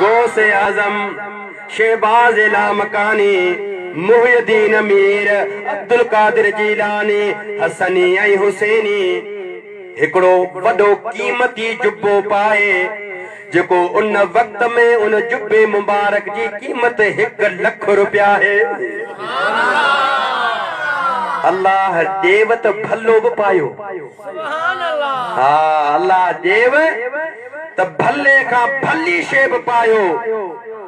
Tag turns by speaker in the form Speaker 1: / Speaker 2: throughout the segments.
Speaker 1: गौसे आजम शहबाज लामकानी मुहियुद्दीन अमीर अब्दुल कादिर जीलानी हसनी ऐं हुसैनी हिकड़ो वडो कीमती जुब्बो पाए जेको उन वक्त में उन जुब्बे मुबारक जी कीमत 1 लख रुपया है। अल्लाह देव त भलो भी पायो। हाँ अल्लाह देव त भले का भली शे भी पायो।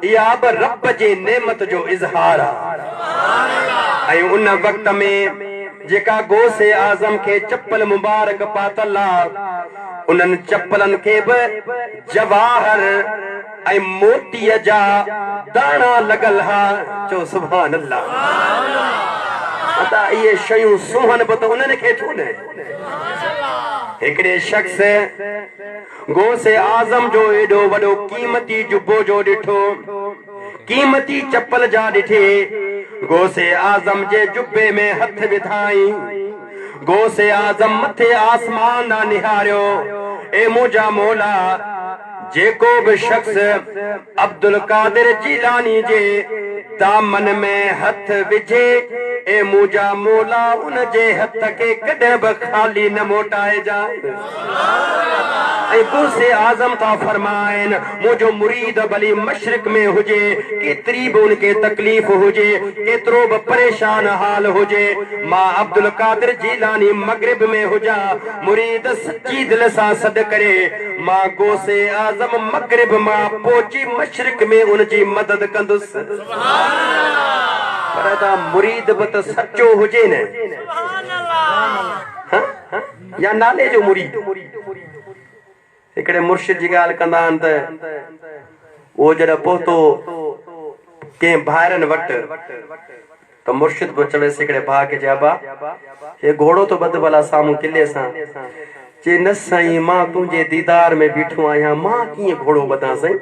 Speaker 1: इहा बि रब जे नेमत जो इज़हार आहे। उन वक्त में जेका गौसे आजम के चप्पल मुबारक पातल उन्हनि चप्पलन के भी जवाहर ऐं मोतीअ जा दाणा लगल हा। चो सुभान अल्लाह। अता ये शयूं सुहन बि त उन्हनि खे थो न। हिकिड़े शख्स गौसे आजम जो एडो वडो कीमती जुब्बो जो ॾिठो, कीमती चप्पल जा ॾिठे। गौसे आजम जे जुब्बे में हथ विधाई। गौसे आजम मथे आसमान ना निहारियो। ए मुंहिंजा मौला जेको भी शख्स अब्दुल कादिर जीलानी जे दामन में हथ विझे, ए मुंहिंजा मौला उन जे हथ के कॾहिं बि खाली न मोटाए जाए। गौसे आजम था फरमाइन मुझो मुरीद भली मशरिक में हुजे, केतरी भी उनके तकलीफ हुजे, केतरो भी परेशान हाल हुजे, मां अब्दुल कादिर जीलानी मगरिब में हुजा, मुरीद सच्ची दिल सा सद करे, मां गौसे आजम मगरिब मां पहुची मशरिक में उनजी मदद कंदुस। पर ता मुरीद भी तो सच्चो हुजे न। या नाले जो मुरीद। हिकिड़े मुर्शिद जी ॻाल्हि कंदा आहिनि त उहो जॾहिं पहुतो कंहिं भाइरनि वटि त मुर्शिद बि चवेसि हिकिड़े भाउ खे, अबा हे घोड़ो तो बद भला साम्हूं किले सां। जे न साईं मां तुंहिंजे दीदार में बीठो आहियां, मां कीअं घोड़ो बधां साईं।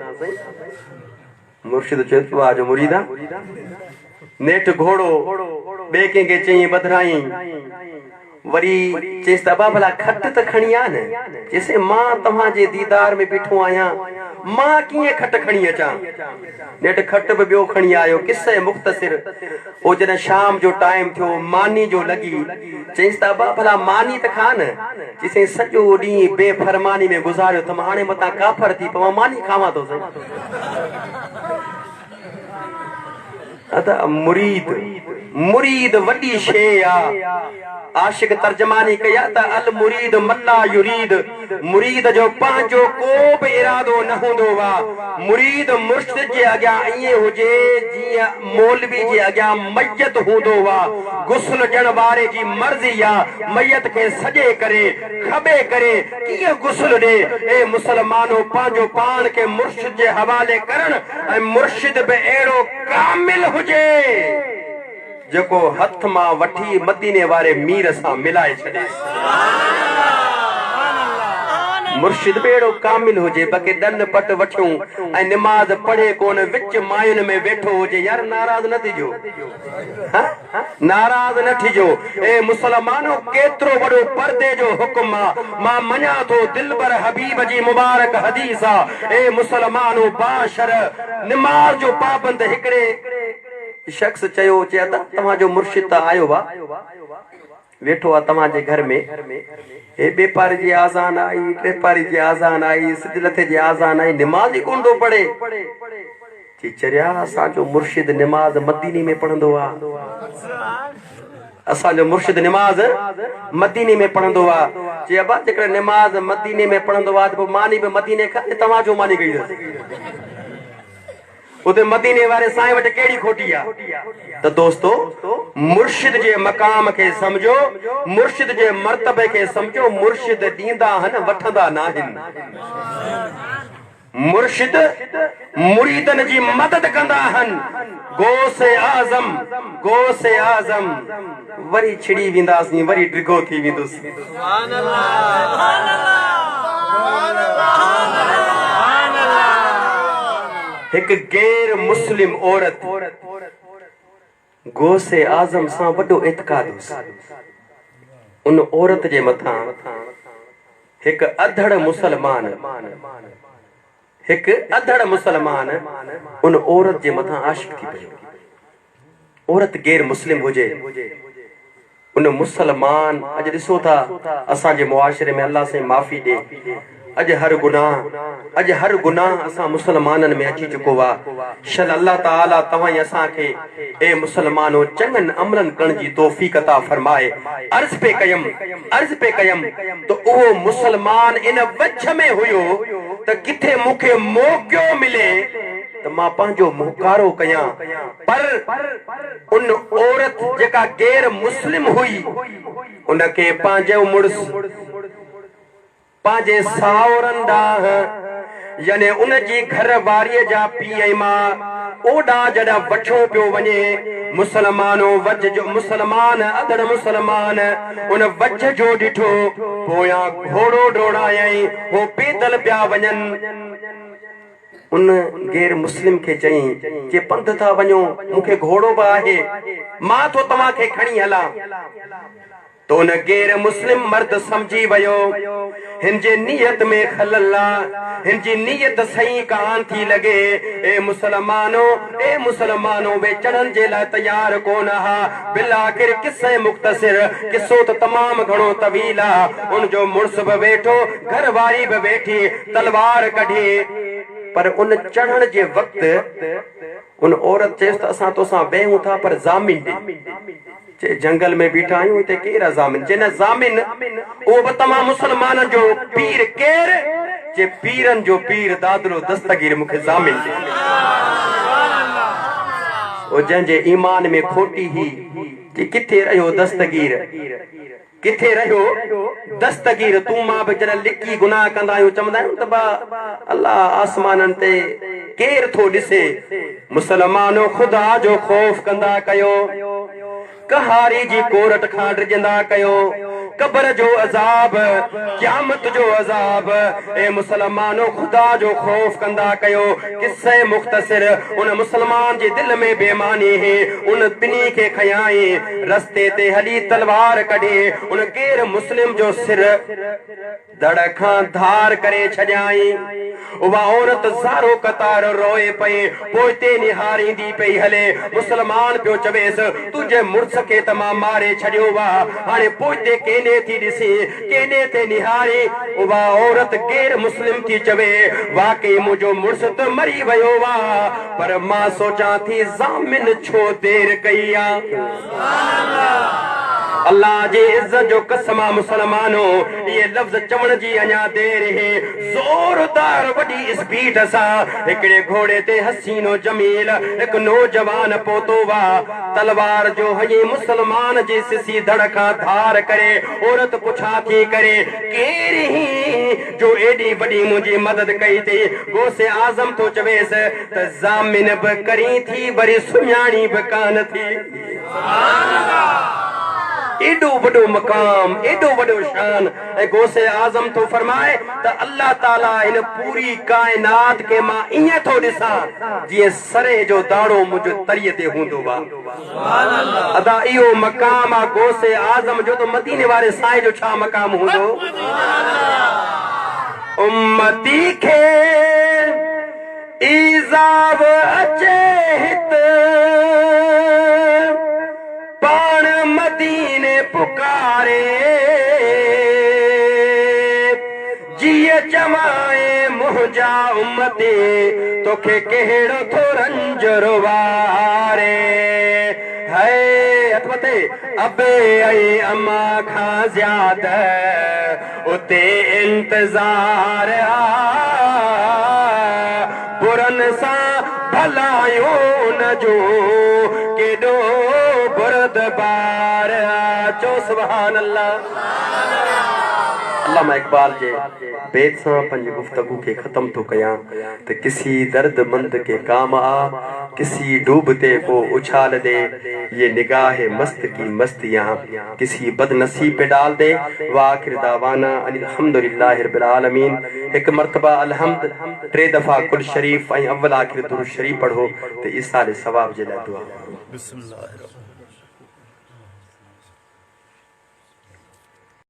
Speaker 1: मुर्शिद चयो तूं आज मुरीद नेठ घोड़ो ॿिए कंहिंखे चई बधराई। वरी चेस अबा भला खट त खणी आ न। जैसे मां तव्हांजे दीदार में बीठो आहियां, मां कीअं खट खणी अचां। नेठ खट भी ॿियो खणी आयो। किस्से मुख्तसिर ओ जॾहिं शाम जो टाइम थियो, मानी जो लगी, चईस त अबा भला मानी त खा न। चईस सॼो ॾींहुं बेफरमानी में गुज़ारियो त मां हाणे मतां काफ़र थी पवां, मानी खावां थो साईं। अदा मुरीद वडी शे आ। आशिक तर्जमानी कया त अल मुरीद मल्ला युरीद। मुरीद जो पंहिंजो को भी इरादो न हूंदो वा। मुरीद मुर्शिद जे अॻियां ईअं हुजे जीअं मौलवी जे अॻियां मयत हूंदो वा। गुस्ल ॾियण वारे जी मर्ज़ी आ मयत खे सॼे करे खबे करे कीअं गुस्ल ॾे। ए मुसलमानो पंहिंजो पान खे मुर्शिद जे हवाले करण ऐं मुर्शिद भी अहिड़ो कामिल हुजे जेको हथ मां वठी मदीने वारे मीर सां मिलाए छॾे। मुर्शिद भी अहिड़ो कामिल हुजे बाक़ी दन पट वठियूं ऐं निमाज़ पढ़े कोन, विच मायुनि में वेठो हुजे। यार नाराज़ न थिजो, नाराज़ न थिजो। ए मुसलमानो केतिरो वॾो पर्दे जो हुक्म आ। मां मञा थो दिलबर हबीब जी मुबारक हदीस आ। ए मुसलमानो बाशर निमाज़ जो पाबंद। हिकिड़े शख्स चयो, चया त तव्हांजो मुर्शिद त आयो वा, वेठो आहे तव्हांजे घर में। हे बेपारी जी आज़ान आई, व्यापारी जी आज़ान आई, सिजलथे जी आज़ान आई, निमाज़ ही कोन थो पढ़े। चरिया असांजो मुर्शिद निमाज़ मदीने में पढ़ंदो आ। असांजो मुर्शिद निमाज़ मदीने में पढ़ंदो आ। चई अबा जेकॾहिं निमाज़ मदीने में पढ़ंदो आ त पोइ मानी भी मदीने खां तव्हांजो मानी कई उते मदीने वारे साईं वटि कहिड़ी खोटी आ। त दोस्तो मुर्शिद जे मकाम के समझो, मुर्शिद जे मर्तबे के समझो। मुर्शिद दींदा हन, वठंदा नाहिन। मुर्शिद मुरीदन जी मदद कंदा हन। गौसे आजम, गौसे आजम वरी छिड़ी विंदासीं, वरी ड्रिगो थी विंदुसि। सुभान अल्लाह, सुभान अल्लाह। एक गैर मुस्लिम औरत गौसे आजम सां वॾो इत्काद उन औरत जे मथां एक अधड़ मुसलमान एक अधड़ मुसलमान उन औरत जे मथा आशिक थी पियो। औरत गैर मुस्लिम हुजे, उन मुसलमान अज दिसो था असा जे मुआशरे में अल्लाह से माफी दे। अज हर गुनाह असा मुसलमानन में अची चुको वा। शल अल्लाह ताला तवाई असा के ए मुसलमानो चंगन अमलन करण जी तौफीक अता फरमाए। अर्ज पे कयम तो वो मुसलमान इन वच में हुयो त किथे मुखे मौको मिले तो मां पांजो मुहकारो कया। पर उन औरत जेका गैर मुस्लिम हुई उनके पांजो मुड़स पांजे सावरन डाह यानी उन जी घर वारी जा पी मां ओडा जड़ा वठो पियो वने। मुसलमानो वज जो मुसलमान अदड़ मुसलमान उन वज जो डिठो पोया घोड़ो डोड़ाई वो पैदल पिया वजन। उन गैर मुस्लिम के चई जे पंध था वञो मुखे घोड़ो बि आहे मां तो तव्हां खे खणी हला। तो उन गैर मुस्लिम मर्द समझी वयो हिनजे नियत में खलल आ, हिनजी नियत सही कान थी लगे। ए मुसलमानो वे चढ़न जे लाइ तैयार कोन हा। बिल आखिर किस्से मुख्तसिर किस्सो तो तमाम घणो तवील आ। उन जो मुड़स बि वेठो, घर वारी बि वेठी, तलवार कढी। पर उन चढ़न जे वक्त उन औरत चेस त असां तोसां वेहूं था पर जामिन दे। जंगल में बीठा आहियूं हिते केर जामिन जिन जामिन वो बि तमाम मुसलमानन जो पीर केर जे पीरन जो पीर दादरो दस्तगीर मुखे जामिन दे। ओ जंहिंजे ईमान में खोटी ही कि किथे रहियो दस्तगीर, किथे रहियो दस्तगीर। तू मां बि जॾहिं लिकी गुनाह कंदा आहियूं चवंदा आहियूं त बा अल्लाह आसमाननि ते केर थो ॾिसे। मुसलमानो ख़ुदा जो खौफ कंदा कयो, कहारी जी कोरट खां डिजंदा कयो, कब्र जो अजाब, क़यामत जो अजाब। ए मुसलमानो खुदा जो खौफ कंदा कयो। किस्से मुख्तसिर उन मुसलमान जे दिल में बेमानी है। उन बिनी के खयाई रस्ते ते हली तलवार कढे उन गैर मुस्लिम जो सिर दड़ खां धार करे छजाई। उहा औरत ज़ारो कतार रोए पई, पोइते निहारींदी पई हले। मुसलमान पियो चवेस तुझे मुड़स के तमाम मारे छड़ियो वा, हाणे पोइते केने थी दिसी केने ते निहारी। उहा औरत गैर मुस्लिम थी चवे वाकई मुझो मुड़स तो मरी वयो वा, पर मां सोचा थी जामिन छो देर कई आ। अल्लाह जी इज्जत जो कसमा मुसलमानो ये लफ्ज चवण जी अञा देर है। जोरदार वडी स्पीड सा एकड़े घोड़े ते हसीनो जमील एक नौजवान पोतो वा। तलवार जो हई मुसलमान जी सिसी धड़का धार करे। औरत पुछा थी करे केर ही जो एडी वडी मुझी मदद कई थी। गोसे आजम तो चवेस त जामिन ब करी थी बरी सुञाणी ब कान थी। एडो वडो मकाम, एडो वडो शान। गोसे आजम तो फरमाए त अल्लाह ताला इन पूरी कायनात के मां इए थो दिसा जी सरे जो दाड़ो मुझ तरिये ते हूंदो वा। अदा इहो मकाम आ गोसे आजम जो। तो मदीने वाले साईं जो छा मकाम हूंदो। उम्मती खे ईज़ाब अचे हित पाण मदीने पुकारे जिए चमाए मुझा उम्मती तोखे केड़ो थो रंज रोवारे। है अथवते अबे आई अम्मा खां ज्यादा उते इंतजार बुरन सा भलायो न जो केडो बुरद बार चो सुभान अल्लाह। अल्लामा इकबाल जे बेत सां पंहिंजी गुफ्तगू के खत्म तो कया त किसी दर्दमंद के काम आ किसी डूबते को उछाल दे ये निगाह मस्त की मस्तियां किसी बदनसीब पे डाल दे। वाखिर दावाना अल्हम्दुलिल्लाहि रब्बिल आलमीन। एक मर्तबा अलहम्द 3 दफा कुल शरीफ ऐं अव्वल आखिर दुरूद शरीफ पढ़ो त ईसाल सवाब जे लाइ दुआ। बिस्मिल्लाह।